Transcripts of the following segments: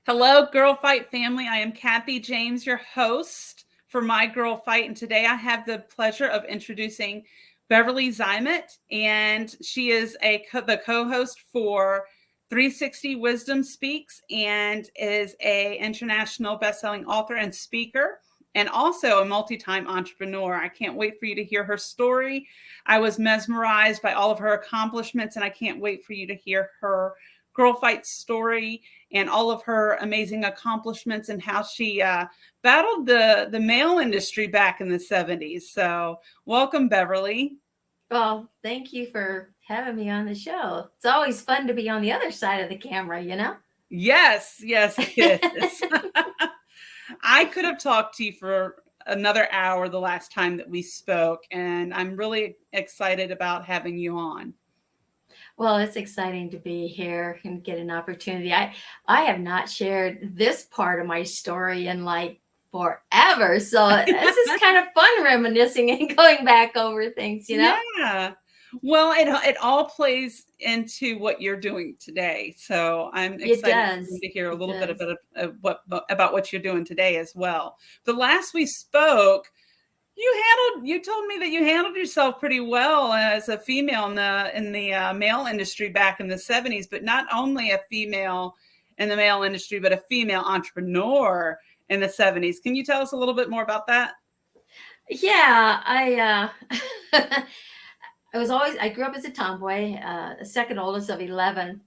Hello, Girl Fight family. I am Kathy James, your host for My Girl Fight. And today I have the pleasure of introducing Beverly Zeimet. And she is the co-host for 360 Wisdom Speaks and is a international best-selling author and speaker and also a multi-time entrepreneur. I can't wait for you to hear her story. I was mesmerized by all of her accomplishments, and I can't wait for you to hear her Girl Fight story and all of her amazing accomplishments and how she battled the mail industry back in the 70s. So welcome, Beverly. Well, thank you for having me on the show. It's always fun to be on the other side of the camera. Yes, it is. I could have talked to you for another hour the last time that we spoke, and I'm really excited about having you on. Well, it's exciting to be here and get an opportunity. I have not shared this part of my story in like forever. So this is kind of fun reminiscing and going back over things. Yeah. Well, it all plays into what you're doing today. So I'm It excited does. to hear a It little bit does. about what you're doing today as well. The last we spoke, you told me that you handled yourself pretty well as a female in the mail industry back in the 70s, but not only a female in the mail industry, but a female entrepreneur in the 70s. Can you tell us a little bit more about that? Yeah, I grew up as a tomboy, the second oldest of 11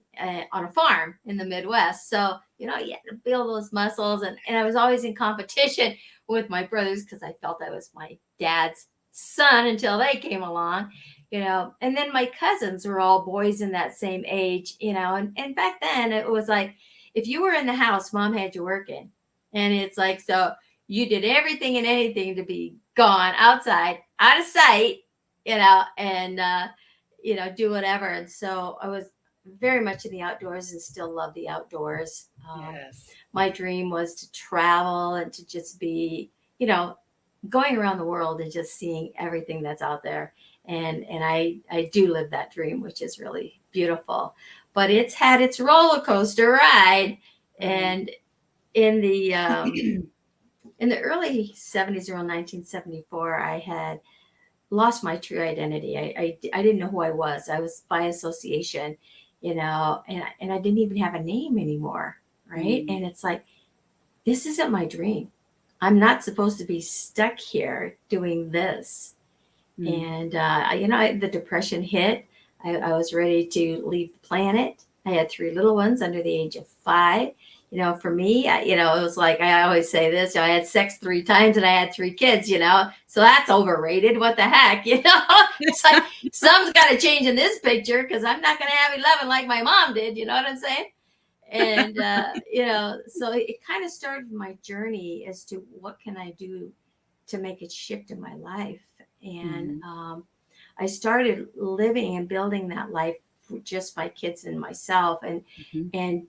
on a farm in the Midwest. So, you had to build those muscles. And I was always in competition with my brothers because I felt I was my dad's son until they came along. And then my cousins were all boys in that same age. And back then it was like, if you were in the house, mom had you working. And it's like, so you did everything and anything to be gone outside, out of sight, and do whatever. And so I was very much in the outdoors and still love the outdoors. Yes. My dream was to travel and to just be, going around the world and just seeing everything that's out there. And I do live that dream, which is really beautiful. But it's had its roller coaster ride. Right. And in the in the early 70s, around 1974, I had lost my true identity. I didn't know who I was. I was by association, and I didn't even have a name anymore. Right. Mm. And it's like, this isn't my dream. I'm not supposed to be stuck here doing this. Mm. And the depression hit. I was ready to leave the planet. I had three little ones under the age of 5. For me, it was like, I always say this, I had sex 3 times and I had 3 kids. So that's overrated. What the heck, It's like, something's got to change in this picture because I'm not going to have 11 like my mom did. You know what I'm saying? So it kind of started my journey as to what can I do to make a shift in my life. And Mm. I started living and building that life for just my kids and myself, and Mhm. and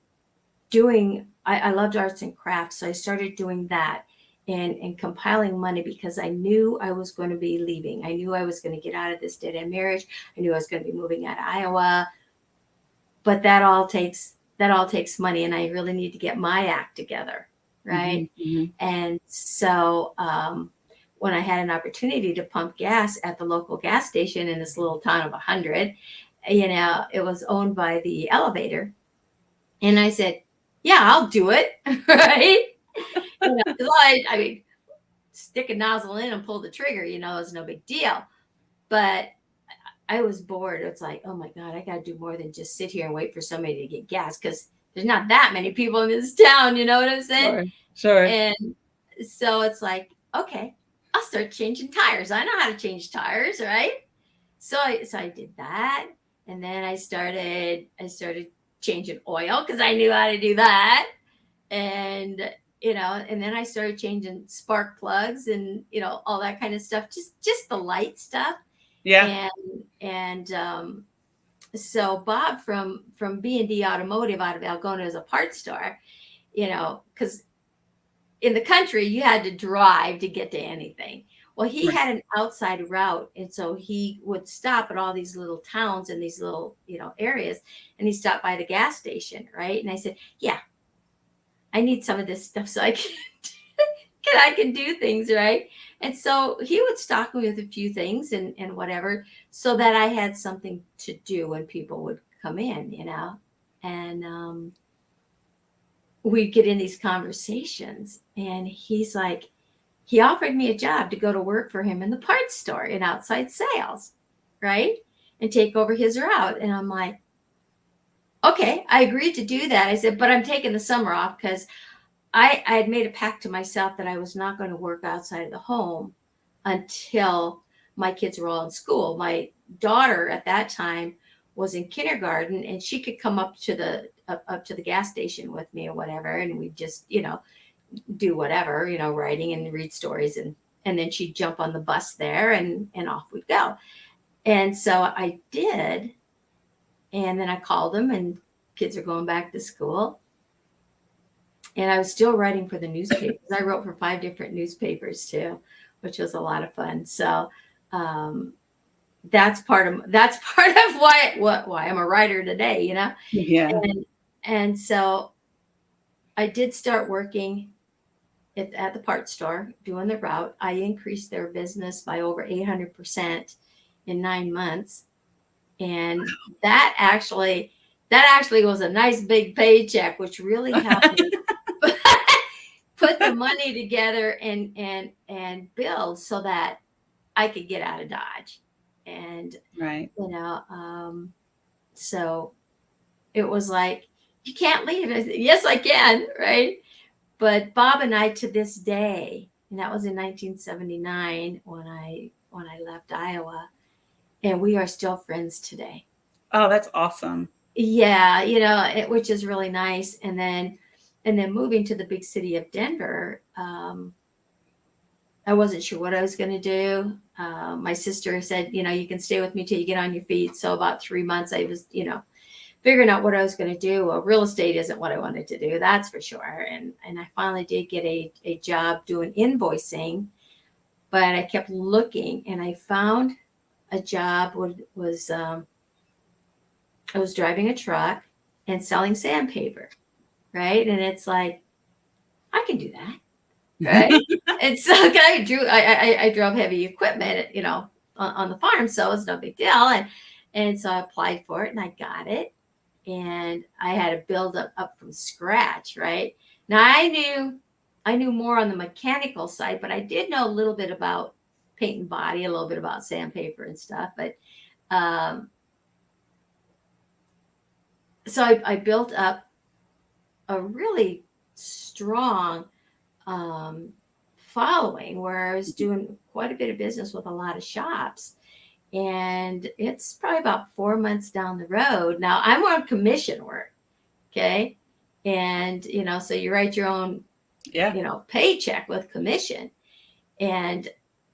doing. I loved arts and crafts, so I started doing that and compiling money because I knew I was going to be leaving. I knew I was going to get out of this dead end marriage. I knew I was going to be moving out of Iowa, but that all takes money, and I really need to get my act together, right? Mhm. Mhm. And so when I had an opportunity to pump gas at the local gas station in this little town of 100, it was owned by the elevator. And I said, yeah, I'll do it. Right. 'Cause I mean, stick a nozzle in and pull the trigger, is no big deal. But I was bored. It's like, oh my God, I got to do more than just sit here and wait for somebody to get gas because there's not that many people in this town. You know what I'm saying? Sure. Sure. And so it's like, okay, I'll start changing tires. I know how to change tires, right? So I did that, and then I started changing oil because I knew how to do that, and and then I started changing spark plugs and all that kind of stuff, just the light stuff, Yeah. and and so Bob from B&D Automotive out of Algona is a parts store, because in the country you had to drive to get to anything. Well, he Right. had an outside route, and so he would stop at all these little towns and these little areas, and he stopped by the gas station, right? And I said, yeah, I need some of this stuff so I can do things, right? And so he would stock me with a few things and whatever, so that I had something to do when people would come in, and we'd get in these conversations, and he offered me a job to go to work for him in the parts store in outside sales, right? And take over his route. And I'm like, okay, I agreed to do that. I said, but I'm taking the summer off because I had made a pact to myself that I was not going to work outside of the home until my kids were all in school. My daughter at that time was in kindergarten, and she could come up to the gas station with me or whatever, and we just do whatever, writing and read stories, and then she'd jump on the bus there, and off we'd go. And so I did, and then I called them, and kids are going back to school. And I was still writing for the newspapers. I wrote for 5 different newspapers too, which was a lot of fun. So that's part of why I'm a writer today, Yeah. And so I did start working at the parts store doing the route. I increased their business by over 800% in 9 months, and that actually was a nice big paycheck, which really helped me put the money together and build so that I could get out of Dodge. And Right. So it was like, you can't leave. I said, yes, I can, right? But Bob and I, to this day, and that was in 1979 when I left Iowa, and we are still friends today. Oh, that's awesome. Yeah, which is really nice. And then moving to the big city of Denver, I wasn't sure what I was going to do. My sister said, you can stay with me till you get on your feet. So about 3 months, I was, figuring out what I was going to do. Well, real estate isn't what I wanted to do, that's for sure. And I finally did get a job doing invoicing, but I kept looking, and I found a job I was driving a truck and selling sandpaper, right? And it's like, I can do that, right? And so I drove heavy equipment, on the farm, so it's no big deal. And so I applied for it, and I got it, and I had to build up from scratch, right? Now I knew more on the mechanical side, but I did know a little bit about paint and body, a little bit about sandpaper and stuff. But so I built up a really strong following, where I was doing quite a bit of business with a lot of shops. And it's probably about 4 months down the road. Now I'm on commission work. Okay. And, so you write your own, paycheck with commission. And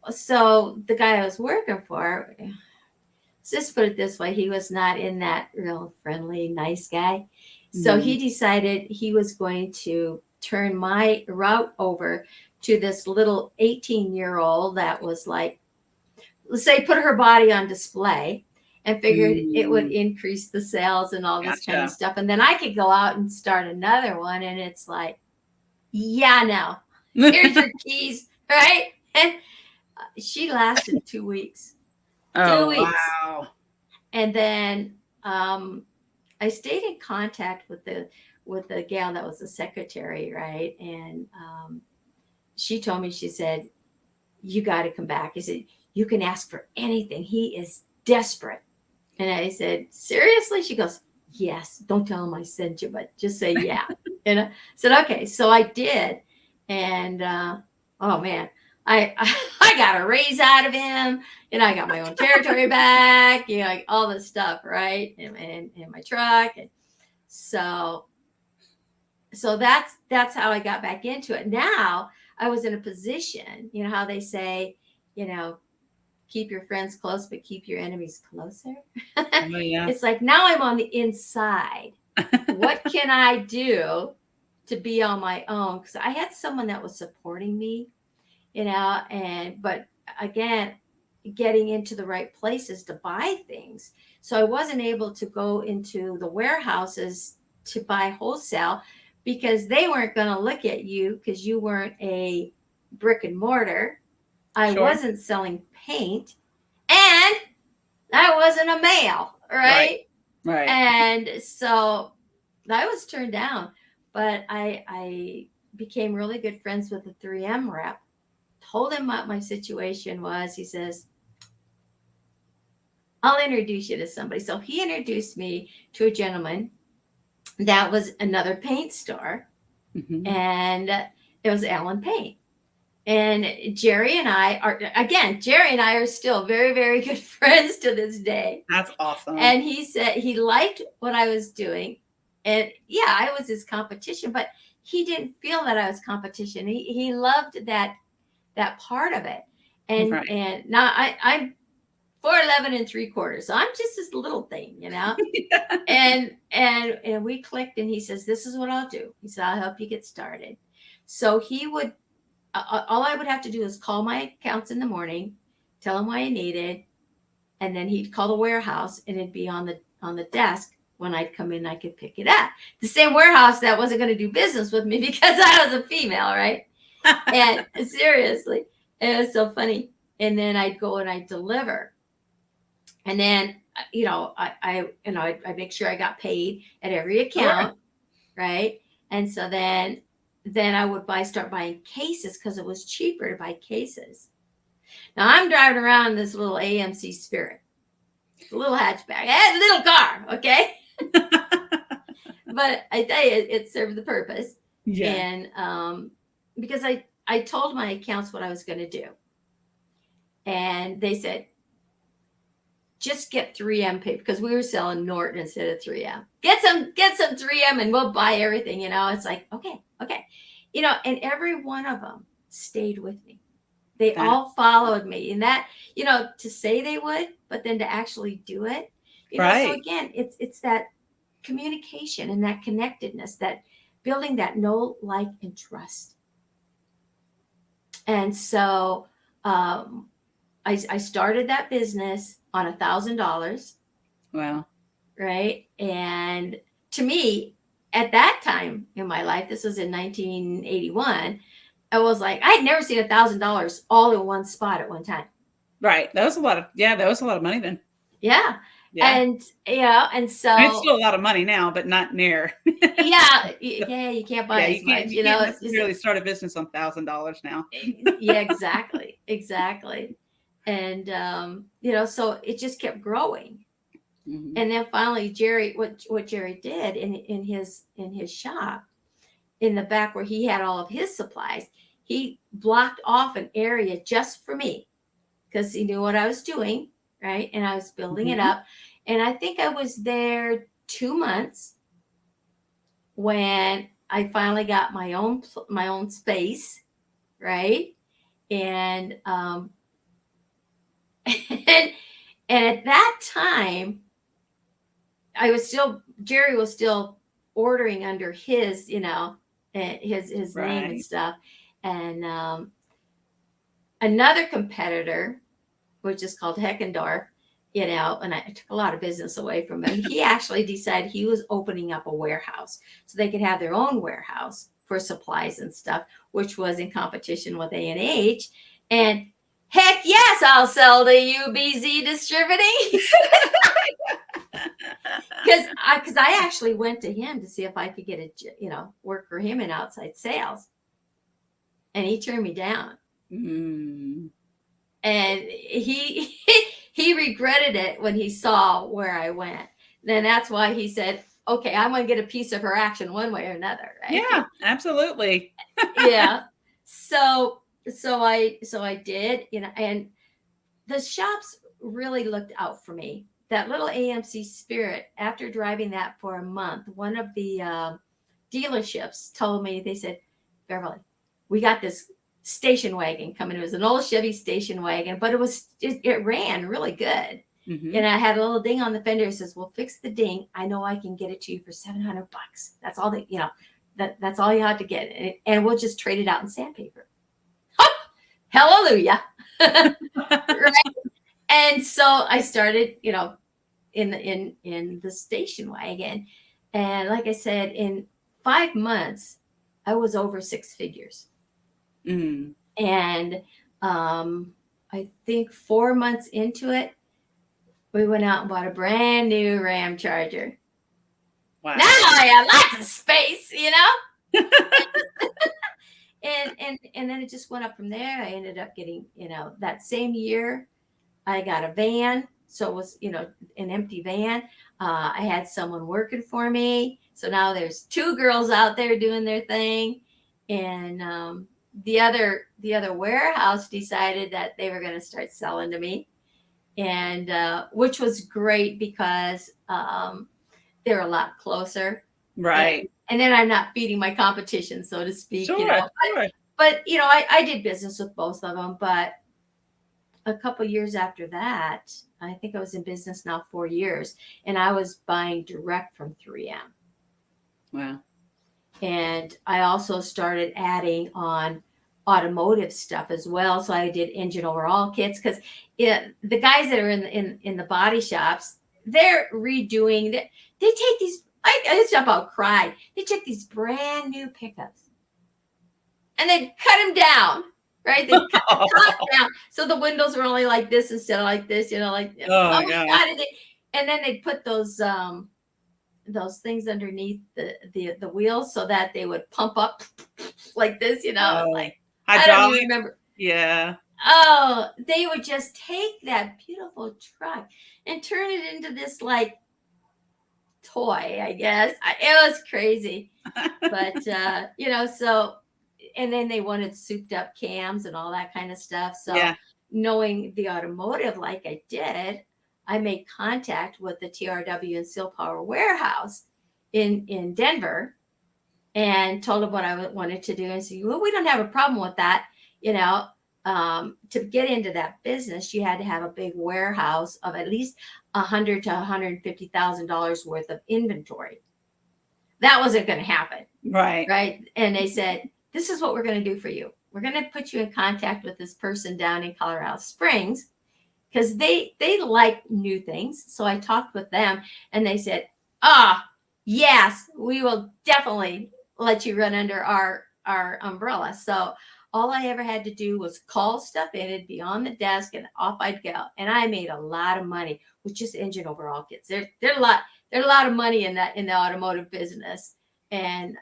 so the guy I was working for, let's just put it this way, he was not in that real friendly, nice guy. So he decided he was going to turn my route over to this little 18-year-old that was like, let's say, put her body on display, and figured it would increase the sales and all this kind of stuff. And then I could go out and start another one. And it's like, yeah, no, here's your keys, right? And she lasted 2 weeks. Oh, 2 weeks. Wow. And then I stayed in contact with the gal that was the secretary, right? And she told me, she said, you got to come back. I said, you can ask for anything. He is desperate. And I said, seriously? She goes, yes. Don't tell him I sent you, but just say yeah. And I said, okay. So I did. And oh man, I got a raise out of him, and I got my own territory back, like all this stuff, right? And my truck. And so that's how I got back into it. Now I was in a position, how they say, keep your friends close, but keep your enemies closer. Oh, yeah. It's like, now I'm on the inside. What can I do to be on my own? Because I had someone that was supporting me, but again, getting into the right places to buy things. So I wasn't able to go into the warehouses to buy wholesale, because they weren't going to look at you because you weren't a brick and mortar. I Sure. wasn't selling paint, and I wasn't a male, right? Right. And so I was turned down, but I became really good friends with the 3M rep. Told him what my situation was. He says, I'll introduce you to somebody. So he introduced me to a gentleman that was another paint store, and it was Allen Paint. And Jerry and I are still very, very good friends to this day. That's awesome. And he said he liked what I was doing. And yeah, I was his competition, but he didn't feel that I was competition. He loved that part of it. And and now I'm 4'11 3/4. So I'm just this little thing, you know. Yeah. And we clicked, and he says, this is what I'll do. He said, I'll help you get started. So he would all I would have to do is call my accounts in the morning, tell him what I needed, and then he'd call the warehouse, and it'd be on the desk. When I'd come in, I could pick it up. The same warehouse that wasn't going to do business with me because I was a female, right? And seriously, it was so funny. And then I'd go and I'd deliver, and then I make sure I got paid at every account, right? And so then I would start buying cases because it was cheaper to buy cases. Now I'm driving around this little AMC Spirit, a little hatchback, a little car, okay? But I tell you, it served the purpose. Yeah. And because I told my accounts what I was going to do, and they said, just get 3M paper, because we were selling Norton instead of 3M. Get some 3M and we'll buy everything. It's like, okay. And every one of them stayed with me. They all followed me. And that, to say they would, but then to actually do it. Right. So again, it's that communication and that connectedness, that building that know, like, and trust. And so I started that business on $1,000. Wow. Right. And to me, at that time in my life, this was in 1981, I was like, I had never seen $1,000 all in one spot at one time. Right. That was a lot of money then. Yeah. And and so it's still a lot of money now, but not near. Yeah, you can't buy as much. You can't necessarily start a business on $1,000 now. Yeah, exactly. And so it just kept growing. Mm-hmm. And then finally, Jerry, what Jerry did in his shop, in the back where he had all of his supplies, he blocked off an area just for me, because he knew what I was doing, right? And I was building it up. And I think I was there 2 months when I finally got my own space, right? And and at that time, Jerry was still ordering under his, his name and stuff. And another competitor, which is called Heckendorf, and I took a lot of business away from him. He actually decided he was opening up a warehouse so they could have their own warehouse for supplies and stuff, which was in competition with A&H. And heck yes, I'll sell to UBZ Distributing. Because I actually went to him to see if I could get work for him in outside sales, and he turned me down. Mm. And he regretted it when he saw where I went. Then that's why he said, "Okay, I'm going to get a piece of her action one way or another." Right? Yeah, absolutely. Yeah. So I did, and the shops really looked out for me. That little AMC Spirit, after driving that for a month, one of the dealerships told me, they said, Beverly, we got this station wagon coming. It was an old Chevy station wagon, but it ran really good. Mm-hmm. And I had a little ding on the fender. It says, we'll fix the ding. I know I can get it to you for $700. That's all that's all you have to get. And we'll just trade it out in sandpaper. Oh, hallelujah. Right. And so I started, in the station wagon. And like I said, in 5 months, I was over 6 figures. Mm. And I think 4 months into it, we went out and bought a brand new Ram Charger. Wow. Now I have lots of space, you know? and then it just went up from there. I ended up getting, that same year, I got a van. So it was, an empty van. I had someone working for me. So now there's 2 girls out there doing their thing. And the other warehouse decided that they were going to start selling to me. And which was great because they're a lot closer. Right. And then I'm not feeding my competition, so to speak. Sure. But I did business with both of them. But a couple years after that, I think I was in business now 4 years, and I was buying direct from 3M. Wow. And I also started adding on automotive stuff as well. So I did engine overall kits because the guys that are in the body shops, they're redoing. They take these. I just about cried. They took these brand new pickups, and they cut them down. Right, they cut the top down, so the windows were only like this instead of like this. Like, oh my God. And then they put those things underneath the wheels so that they would pump up like this. Like I don't even remember. Yeah. Oh, they would just take that beautiful truck and turn it into this like toy, I guess. It was crazy, but so. And then they wanted souped up cams and all that kind of stuff. So knowing the automotive like I did, I made contact with the TRW and Seal Power warehouse in Denver and told them what I wanted to do. And said, well, we don't have a problem with that. To get into that business, you had to have a big warehouse of at least $100,000 to $150,000 worth of inventory. That wasn't going to happen. Right. And they said, this is what we're going to do for you. We're going to put you in contact with this person down in Colorado Springs because they like new things. So I talked with them and they said, yes, we will definitely let you run under our umbrella. So all I ever had to do was call stuff in. It'd be on the desk and off I'd go. And I made a lot of money with just engine overall kits. There's a lot of money in the automotive business. And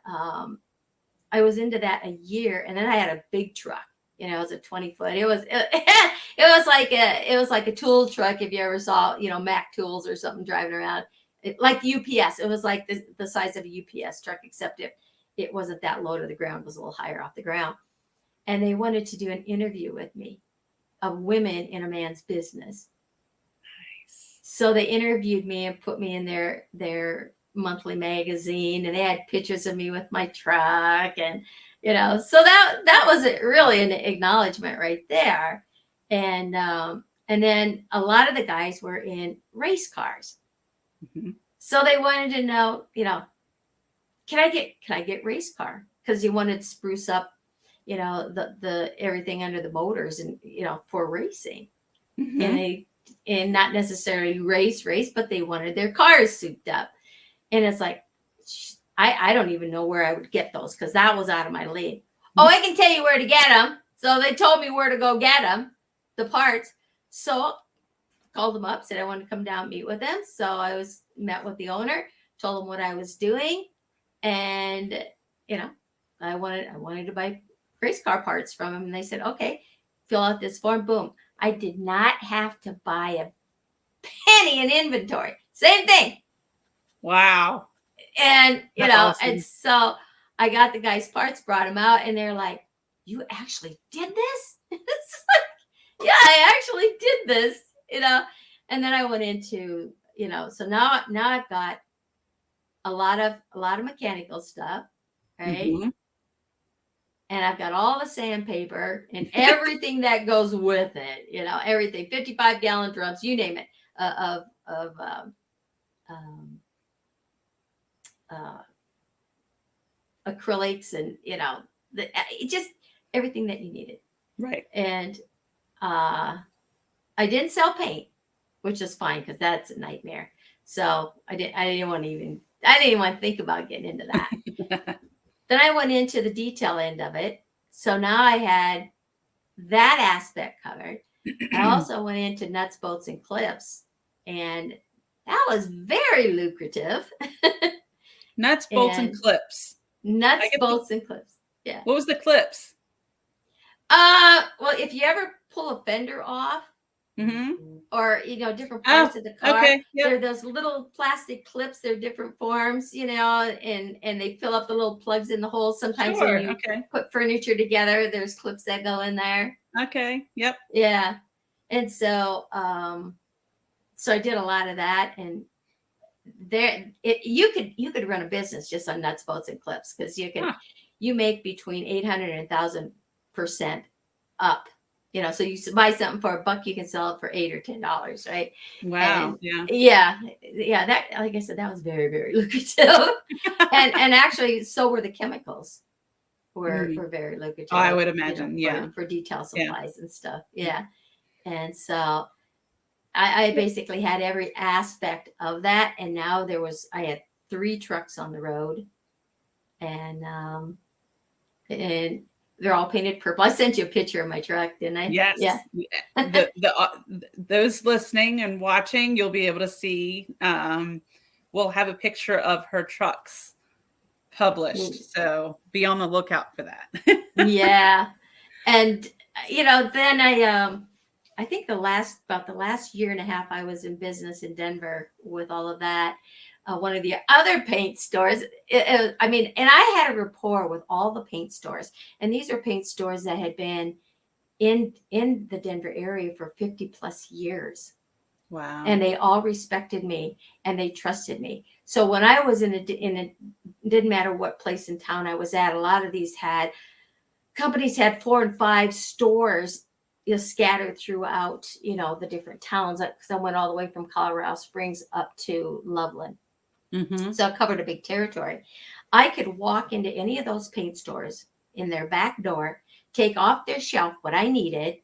I was into that a year, and then I had a big truck. It was a 20-foot. It was like a tool truck. If you ever saw, Mac Tools or something driving around, like UPS. It was like the size of a UPS truck, except it wasn't that low to the ground. It was a little higher off the ground. And they wanted to do an interview with me of women in a man's business. Nice. So they interviewed me and put me in their monthly magazine, and they had pictures of me with my truck, and so that was really an acknowledgement right there. And then a lot of the guys were in race cars. Mm-hmm. So they wanted to know, can I get race car? Because you wanted to spruce up, the everything under the motors and for racing. Mm-hmm. And not necessarily race, but they wanted their cars souped up. And it's like, I don't even know where I would get those because that was out of my league. Oh, I can tell you where to get them. So they told me where to go get them, the parts. So called them up, said I wanted to come down and meet with them. So I met with the owner, told him what I was doing. And, I wanted to buy race car parts from him. And they said, okay, fill out this form. Boom. I did not have to buy a penny in inventory. Same thing. Wow. And, awesome. And so I got the guy's parts, brought them out, and they're like, you actually did this? It's like, yeah, I actually did this, and then I went into, so now I've got a lot of mechanical stuff, right? Mm-hmm. And I've got all the sandpaper and everything that goes with it, everything, 55-gallon drums, you name it, acrylics and just everything that you needed, right? And I didn't sell paint, which is fine because that's a nightmare. So I didn't want to think about getting into that. Then I went into the detail end of it. So now I had that aspect covered. I also went into nuts, bolts, and clips, and that was very lucrative. Nuts, bolts, and And clips. I nuts, get the, bolts, and clips. Yeah. what was the clips? Well, if you ever pull a fender off, Mm-hmm. or different Oh, parts of the car, okay. there Yep. are those little plastic clips. They're different forms, and they fill up the little plugs in the holes. Sometimes when Sure. you Okay. put furniture together, there's clips that go in there. Okay. Yep. Yeah. And so I did a lot of that, and you could run a business just on nuts, bolts, and clips, because Huh. you make between 800 and 1,000% up. So you buy something for $1, you can sell it for $8 or $10, right? Wow. And Yeah. yeah, that, like I said, that was very, very lucrative. and actually, so were the chemicals. Were Mm. very Oh, lucrative. I would imagine. Yeah. For detail Yeah. supplies and stuff. Yeah. And so I basically had every aspect of that. And now I had 3 trucks on the road, and they're all painted purple. I sent you a picture of my truck, didn't I? Yes. Yeah. Those listening and watching, you'll be able to see. We'll have a picture of her trucks published, so be on the lookout for that. Yeah. And then I think about the last year and a half I was in business in Denver with all of that. One of the other paint stores, and I had a rapport with all the paint stores, and these are paint stores that had been in the Denver area for 50 plus years. Wow. And they all respected me and they trusted me. So when I was it didn't matter what place in town I was at, a lot of these companies had 4 and 5 stores scattered throughout, the different towns. Because I went all the way from Colorado Springs up to Loveland. Mm-hmm. So I covered a big territory. I could walk into any of those paint stores in their back door, take off their shelf what I needed,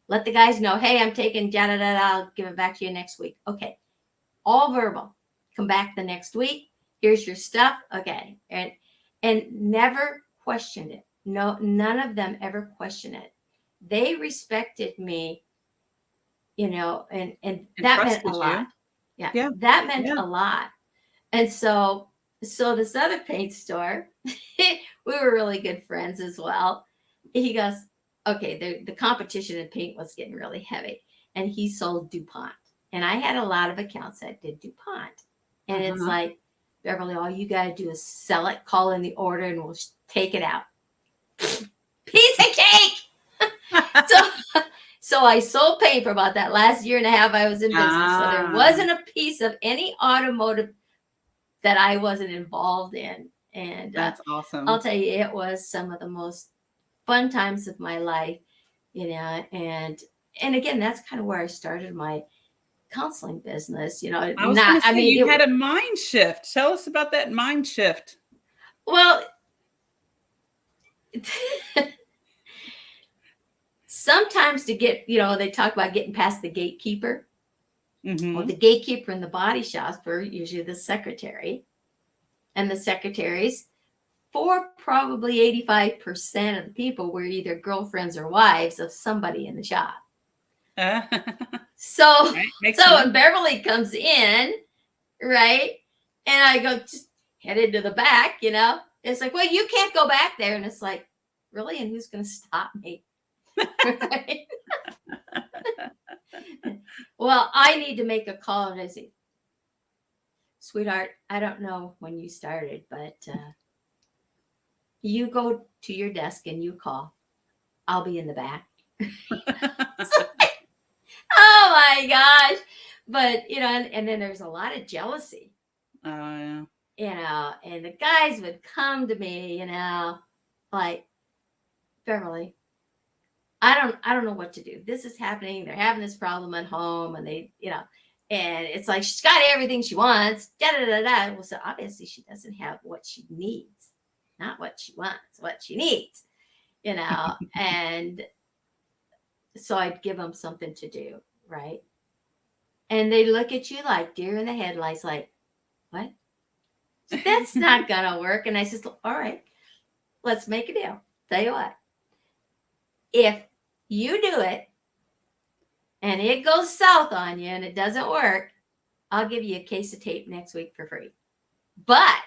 let the guys know, hey, I'm taking da-da-da-da, I'll give it back to you next week. Okay. All verbal. Come back the next week. Here's your stuff. Okay. And never questioned it. No, none of them ever questioned it. They respected me, and that meant a lot. Yeah. That meant a lot. And so this other paint store, we were really good friends as well. He goes, okay, the competition in paint was getting really heavy, and he sold DuPont. And I had a lot of accounts that did DuPont. And it's like, Beverly, all you got to do is sell it, call in the order, and we'll take it out. Piece of cake. So I sold paint for about that last year and a half I was in business. So there wasn't a piece of any automotive that I wasn't involved in. And that's awesome. I'll tell you, it was some of the most fun times of my life, and again, that's kind of where I started my counseling business. I was going to say, you had a mind shift. Tell us about that mind shift. Well, sometimes to get, they talk about getting past the gatekeeper. Mm-hmm. Well, the gatekeeper in the body shops were usually the secretary, and the secretaries, for probably 85% of the people, were either girlfriends or wives of somebody in the shop. So when Beverly comes in, right, and I go just head into the back, it's like, well, you can't go back there. And it's like, really? And who's going to stop me? Right? Well, I need to make a call. And I say, sweetheart, I don't know when you started, but you go to your desk and you call. I'll be in the back. Oh my gosh. But, and then there's a lot of jealousy. Oh, yeah. And the guys would come to me, like, Beverly, I don't know what to do. This is happening. They're having this problem at home, and they, and it's like, she's got everything she wants. Da, da, da, da. Well, so obviously she doesn't have what she needs, not what she wants, what she needs, and so I'd give them something to do. Right. And they look at you like deer in the headlights, like, what? That's not gonna work. And I said, all right, let's make a deal. Tell you what, if you do it and it goes south on you and it doesn't work, I'll give you a case of tape next week for free. But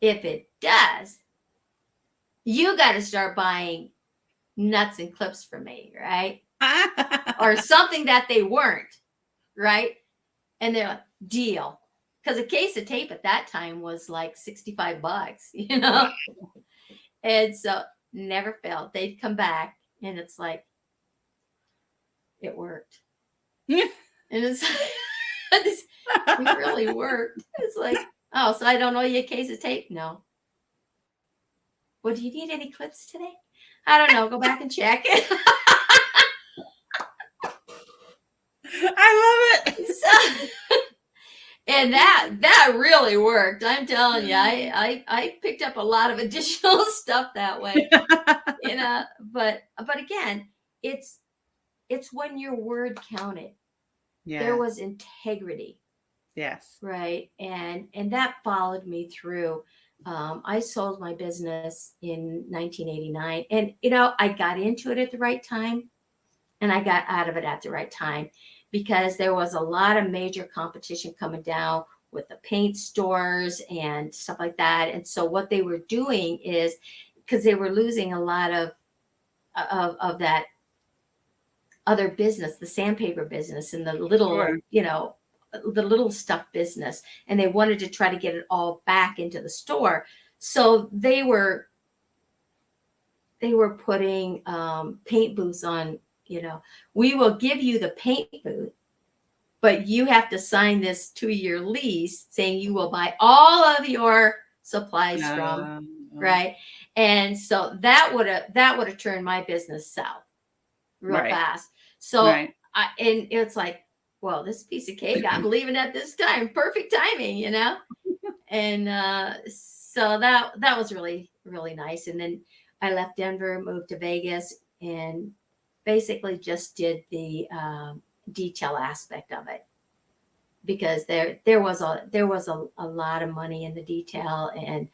if it does, you got to start buying nuts and clips from me, right? Or something that they weren't, right? And they're like, deal. Because a case of tape at that time was like $65, you know? Wow. And so never failed. They'd come back and it's like, it worked. And it's it really worked. It's like, oh, so I don't owe you a case of tape? No. Well, do you need any clips today? I don't know. Go back and check it. I love it. So, and that really worked. I'm telling you, I picked up a lot of additional stuff that way. You know, but again, it's when your word counted. Yeah. There was integrity. Yes. Right. And that followed me through. I sold my business in 1989, and you know, I got into it at the right time and I got out of it at the right time, because there was a lot of major competition coming down with the paint stores and stuff like that. And so what they were doing is, because they were losing a lot of that other business, the sandpaper business and the little, Sure. you know, the little stuff business, and they wanted to try to get it all back into the store. So they were putting paint booths on. You know, we will give you the paint booth, but you have to sign this 2-year lease saying you will buy all of your supplies from, right? And so that would have turned my business south real fast. So and it's like, well, this piece of cake, I'm leaving at this time. Perfect timing, you know? And so that was really, really nice. And then I left Denver, moved to Vegas, and basically just did the detail aspect of it, because there was a lot of money in the detail. And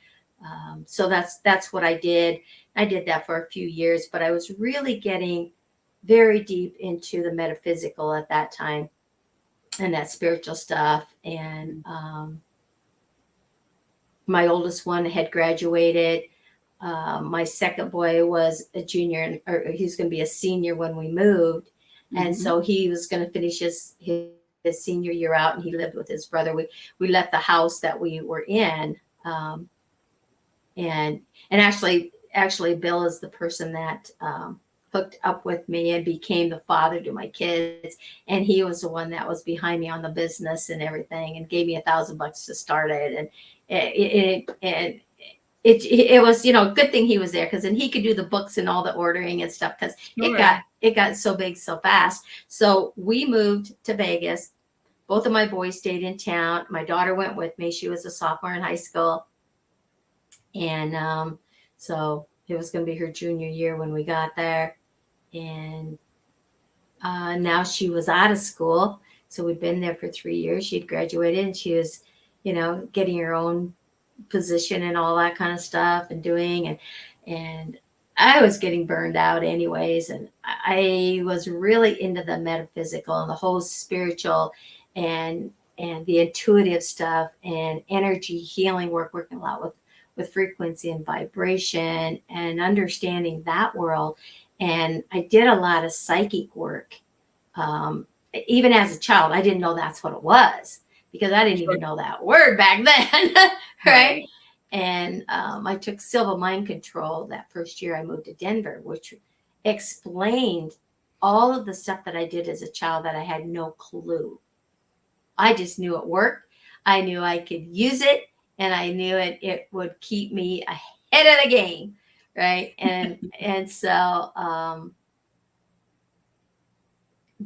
so that's what I did. I did that for a few years, but I was really getting very deep into the metaphysical at that time and that spiritual stuff. And my oldest one had graduated. My second boy was a junior, or he's going to be a senior when we moved. And so he was going to finish his senior year out, and he lived with his brother. We left the house that we were in. And actually Bill is the person that hooked up with me and became the father to my kids. And he was the one that was behind me on the business and everything, and gave me $1,000 to start it. And it was, you know, good thing he was there, because then he could do the books and all the ordering and stuff, because it got so big so fast. So we moved to Vegas. Both of my boys stayed in town. My daughter went with me. She was a sophomore in high school. And so it was going to be her junior year when we got there. And now she was out of school. So we'd been there for 3 years. She'd graduated, and she was, you know, getting her own position and all that kind of stuff and doing. And I was getting burned out anyways. And I was really into the metaphysical and the whole spiritual and the intuitive stuff and energy healing work, working a lot with frequency and vibration and understanding that world. And I did a lot of psychic work. Even as a child, I didn't know that's what it was, because I didn't even know that word back then. Right. And I took Silva Mind Control that first year I moved to Denver, which explained all of the stuff that I did as a child that I had no clue. I just knew it worked. I knew I could use it, and I knew it would keep me ahead of the game. Right. And so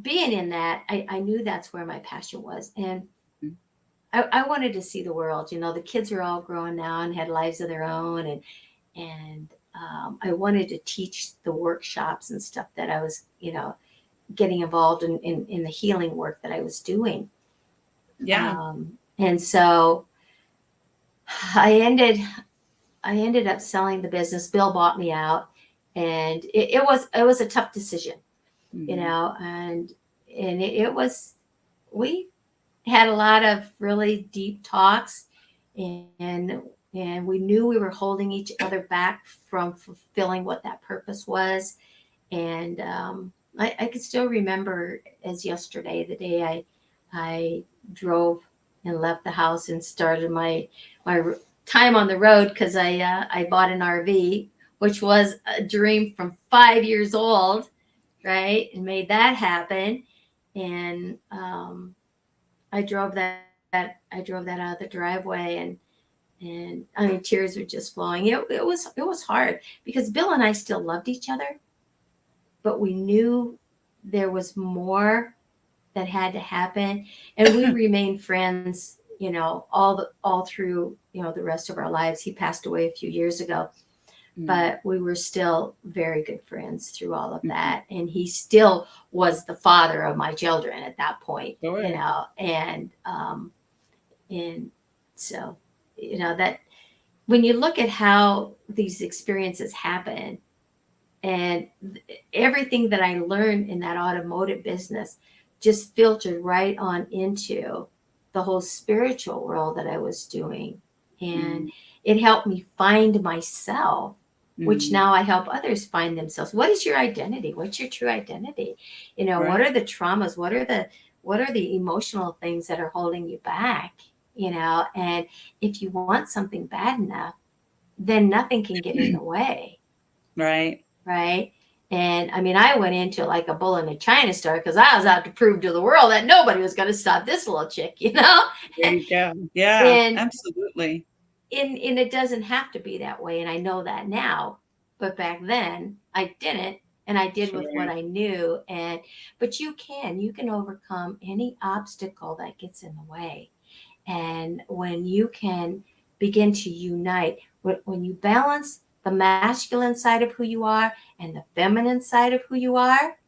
being in that, I knew that's where my passion was. And I wanted to see the world. You know, the kids are all growing now and had lives of their own. And I wanted to teach the workshops and stuff that I was, you know, getting involved in the healing work that I was doing. Yeah. And so I ended I ended up selling the business. Bill bought me out, and it was a tough decision, you Mhm. know, and it was we had a lot of really deep talks, and and we knew we were holding each other back from fulfilling what that purpose was. And I can still remember as yesterday the day I drove and left the house and started my time on the road, because I bought an RV, which was a dream from 5 years old, right, and made that happen. And I drove that out of the driveway, and I mean, tears were just flowing. It was hard because Bill and I still loved each other, but we knew there was more that had to happen, and we remained friends, you know, all through, you know, the rest of our lives. He passed away a few years ago, Mm. but we were still very good friends through all of Mhm. that, and he still was the father of my children at that point, you Sure. know. And so, you know, that when you look at how these experiences happen, and everything that I learned in that automotive business just filtered right on into the whole spiritual world that I was doing. And Mm. it helped me find myself, which Mm. now I help others find themselves. What is your identity? What's your true identity? You know, what Right. are the traumas? What are the emotional things that are holding you back? You know, and if you want something bad enough, then nothing can get in the way, Right. right? And I mean, I went into like a bull in a china store because I was out to prove to the world that nobody was going to stop this little chick, you know? There you go. Yeah, and, absolutely. and it doesn't have to be that way. And I know that now, but back then I didn't. And I did with what Sure. I knew. But you can overcome any obstacle that gets in the way. And when you can begin to unite, when you balance the masculine side of who you are and the feminine side of who you are,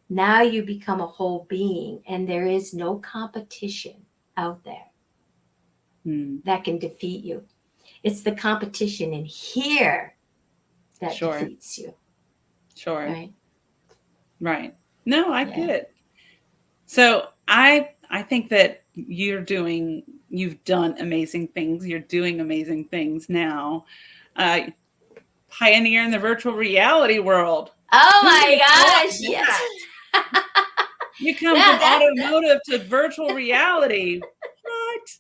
now you become a whole being, and there is no competition out there Mm. that can defeat you. It's the competition in here that Sure. defeats you, Sure. right? Right. No, I Yeah. get it. So I think that you've done amazing things. You're doing amazing things now. Uh, pioneer in the virtual reality world. Oh Who would my have thought gosh, yes. that? You come Yeah, from that automotive to virtual reality. What?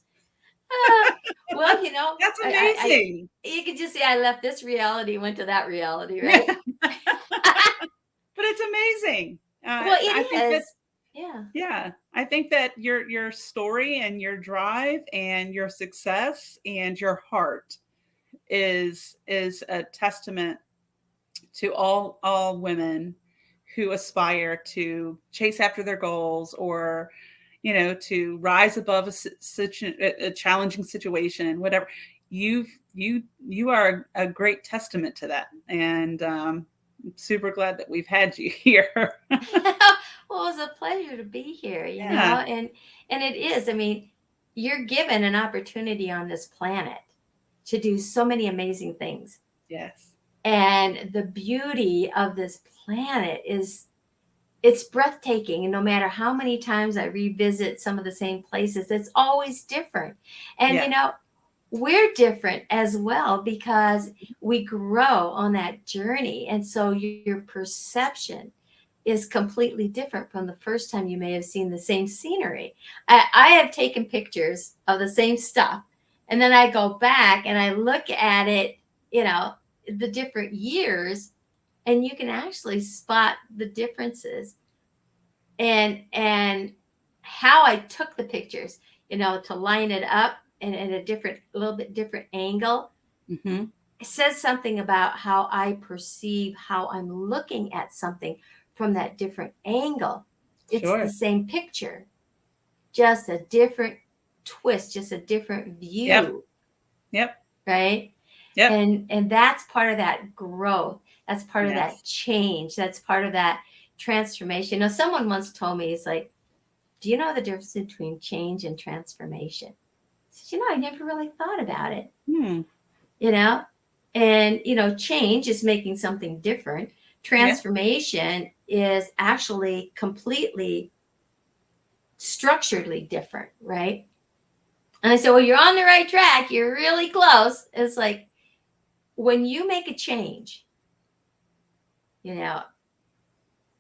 uh, well, you know, That's I amazing. you could just say I left this reality, went to that reality, right? But it's amazing. Well, I it think that is. Yeah. yeah, I think that your story and your drive and your success and your heart is a testament to all women who aspire to chase after their goals, or to rise above a challenging situation, whatever. You are a great testament to that, and I'm super glad that we've had you here. Well, it was a pleasure to be here, you Yeah. know, and it is. I mean, you're given an opportunity on this planet to do so many amazing things. Yes. And the beauty of this planet is it's breathtaking. And no matter how many times I revisit some of the same places, it's always different. And Yeah. you know, we're different as well because we grow on that journey. And so your perception is completely different from the first time you may have seen the same scenery. I have taken pictures of the same stuff, and then I go back and I look at it, you know, the different years, and you can actually spot the differences, and how I took the pictures, you know, to line it up in a different, a little bit different angle. Hmm. It says something about how I perceive how I'm looking at something from that different angle. It's the Sure. same picture, just a different twist, just a different Yep. view, Yep. right? Yep. And that's part of that growth. That's part of that Yes. change. That's part of that transformation. Now, someone once told me, it's like, do you know the difference between change and transformation? said, I never really thought about it, Hmm. you know? And, change is making something different. Yeah. Transformation is actually completely structurally different, right? And I said, well, you're on the right track. You're really close. It's like when you make a change,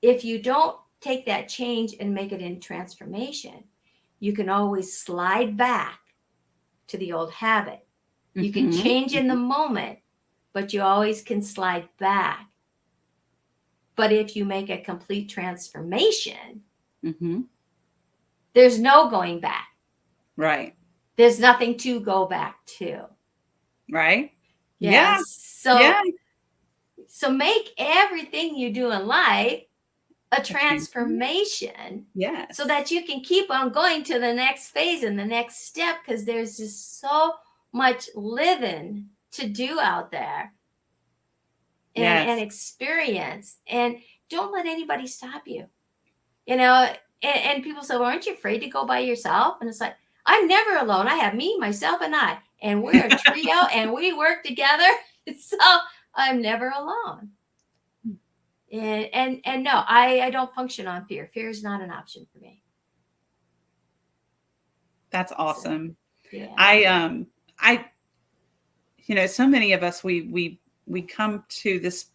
if you don't take that change and make it in transformation, you can always slide back to the old habit. You can Mm-hmm. change in the moment, but you always can slide back. But if you make a complete transformation, Mm-hmm. there's no going back. Right. There's nothing to go back to. Right. Yeah. Yeah. So Yeah. so make everything you do in life a A transformation. transformation Yes. so that you can keep on going to the next phase and the next step, because there's just so much living to do out there and Yes. experience. And don't let anybody stop you. And people say, well, aren't you afraid to go by yourself? And it's like, I'm never alone. I have me, myself, and I, and we're a trio and we work together. So I'm never alone. And no, I don't function on fear. Fear is not an option for me. That's So, awesome. yeah. I so many of us we come to this,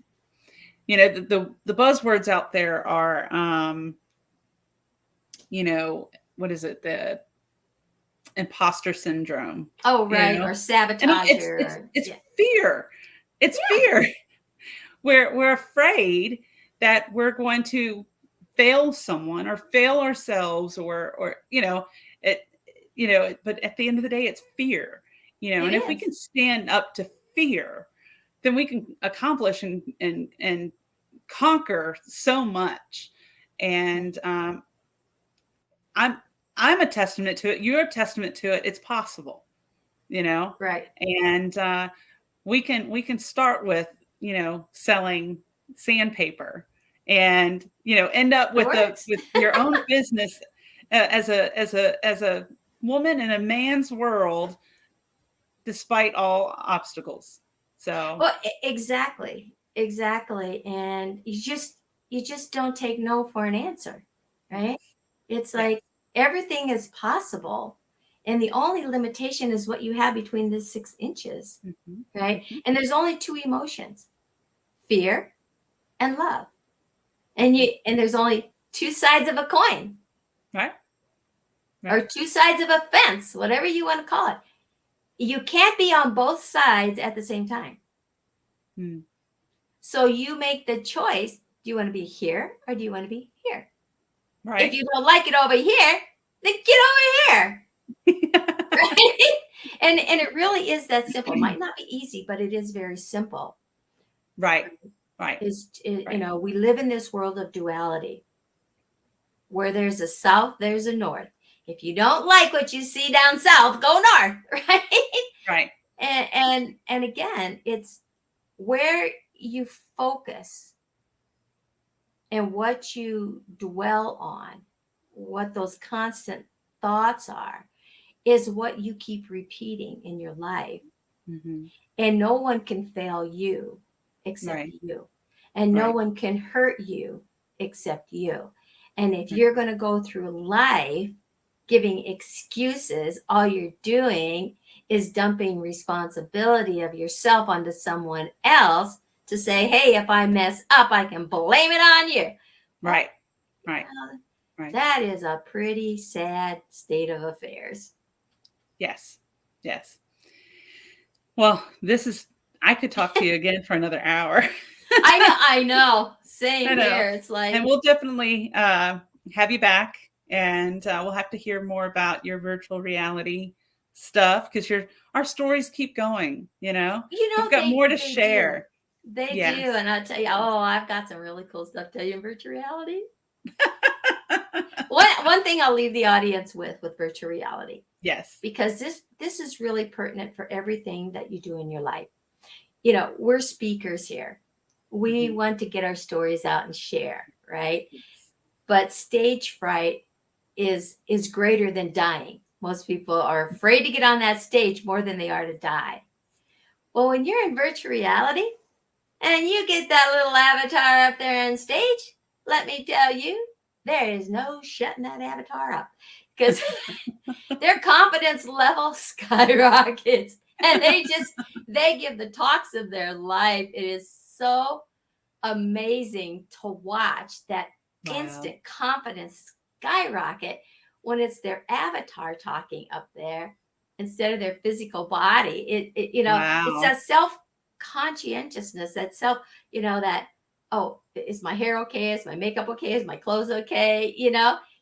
the buzzwords out there are what is it? The imposter syndrome, Oh, you right. know? Or And sabotager. it's Yeah. fear. It's Yeah. fear. We're afraid that we're going to fail someone or fail ourselves or it but at the end of the day it's fear. It And if we is. can stand up to fear, then we can accomplish and conquer so much. And I'm I'm a testament to it. You're a testament to it. It's possible, you know. Right. And we can start with selling sandpaper, and end up It with works. your own business as a woman in a man's world, despite all obstacles. So Well, exactly. Exactly. And you just don't take no for an answer, right? yes, It's yes. like everything is possible. And the only limitation is what you have between the 6 inches, Hmm. right? Hmm. And there's only two emotions, fear and love. And there's only two sides of a coin, Right, or right. two sides of a fence, whatever you want to call it. You can't be on both sides at the same time. Mm. So you make the choice. Do you want to be here or do you want to be here? If Right. you don't like it over here, then get over here. Right? And it really is that simple. It might not be easy, but it is very simple. Right, right, right. We live in this world of duality where there's a south, there's a north. If you don't like what you see down south, go north, right? Right. And again, it's where you focus and what you dwell on, what those constant thoughts are, is what you keep repeating in your life. Hmm. And no one can fail you except Right, you. And no right, one can hurt you except you. And if right, you're going to go through life giving excuses, all you're doing is dumping responsibility of yourself onto someone else to say, hey, if I mess up, I can blame it on you. Well, right, right, right. that is a pretty sad state of affairs. Yes, yes. Well, I could talk to you again for another hour. I know. I Same know. here. It's And like, we'll definitely have you back, and we'll have to hear more about your virtual reality stuff, because our stories keep going, We've got they more to they do. share. They do. Yes. And I'll tell you, Yes. oh, I've got some really cool stuff to tell you in virtual reality. One thing I'll leave the audience with virtual reality, Yes. because this is really pertinent for everything that you do in your life. We're speakers here. We Mhm. want to get our stories out and share, right? Yes. But stage fright is greater than dying. Most people are afraid to get on that stage more than they are to die. Well, when you're in virtual reality and you get that little avatar up there on stage, let me tell you, there is no shutting that avatar up because their confidence level skyrockets and they give the talks of their life. It is so amazing to watch that instant confidence skyrocket when it's their avatar talking up there instead of their physical body. It's that self conscientiousness, that self, that, oh, is my hair okay? Is my makeup okay? Is my clothes okay?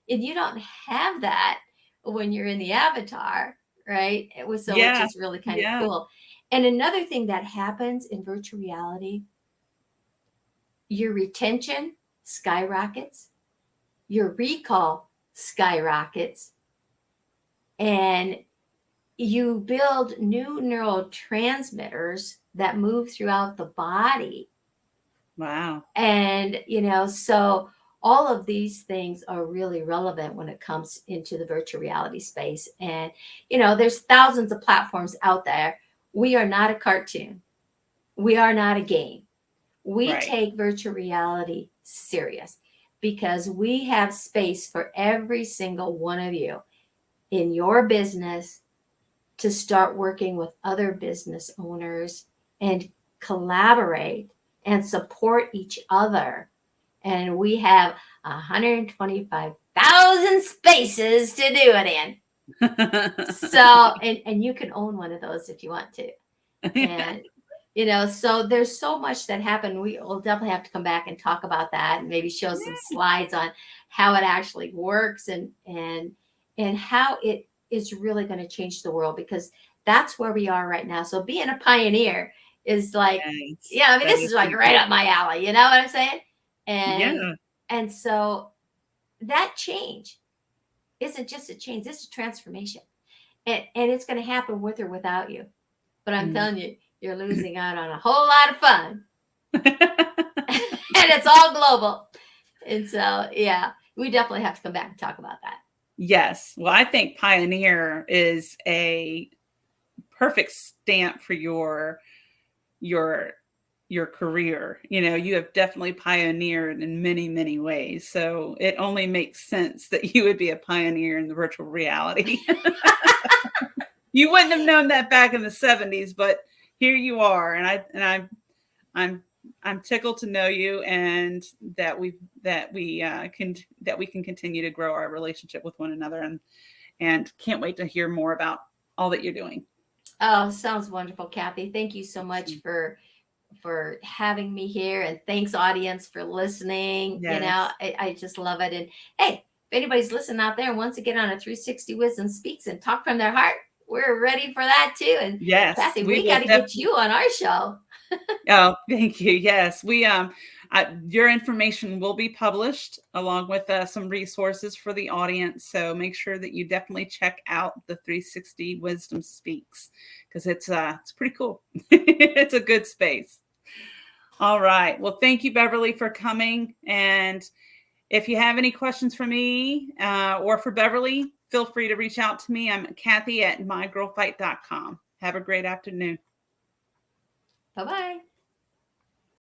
And you don't have that when you're in the avatar, right? Which is really kind of cool. And another thing that happens in virtual reality, your retention skyrockets, your recall skyrockets, and you build new neurotransmitters that move throughout the body. Wow. And, so all of these things are really relevant when it comes into the virtual reality space. And, there's thousands of platforms out there. We are not a cartoon. We are not a game. We take virtual reality serious because we have space for every single one of you in your business to start working with other business owners and collaborate and support each other. And we have 125,000 spaces to do it in. So, and you can own one of those if you want to. And so there's so much that happened. We will definitely have to come back and talk about that and maybe show some slides on how it actually works and how it is really going to change the world, because that's where we are right now. So being a pioneer is like, this is like right up my alley. You know what I'm saying? And so that change isn't just a change, it's a transformation. And it's going to happen with or without you. But I'm telling you, you're losing out on a whole lot of fun. And it's all global. And so, we definitely have to come back and talk about that. Yes. Well, I think pioneer is a perfect stamp for your career. You have definitely pioneered in many, many ways. So it only makes sense that you would be a pioneer in the virtual reality. You wouldn't have known that back in the 70s, but here you are. And I'm tickled to know you, and that we can continue to grow our relationship with one another, and can't wait to hear more about all that you're doing. Oh, sounds wonderful, Kathy. Thank you so much for having me here, and thanks audience for listening. Yes. I just love it. And hey, if anybody's listening out there and wants to get on a 360 Wisdom Speaks and talk from their heart, we're ready for that too. And yes, Kathy, we got to get you on our show. Oh, thank you. Yes, we your information will be published along with some resources for the audience. So make sure that you definitely check out the 360 Wisdom Speaks, because it's pretty cool. It's a good space. All right. Well, thank you, Beverly, for coming. And if you have any questions for me or for Beverly, feel free to reach out to me. I'm Kathy at mygirlfight.com. Have a great afternoon. Bye-bye.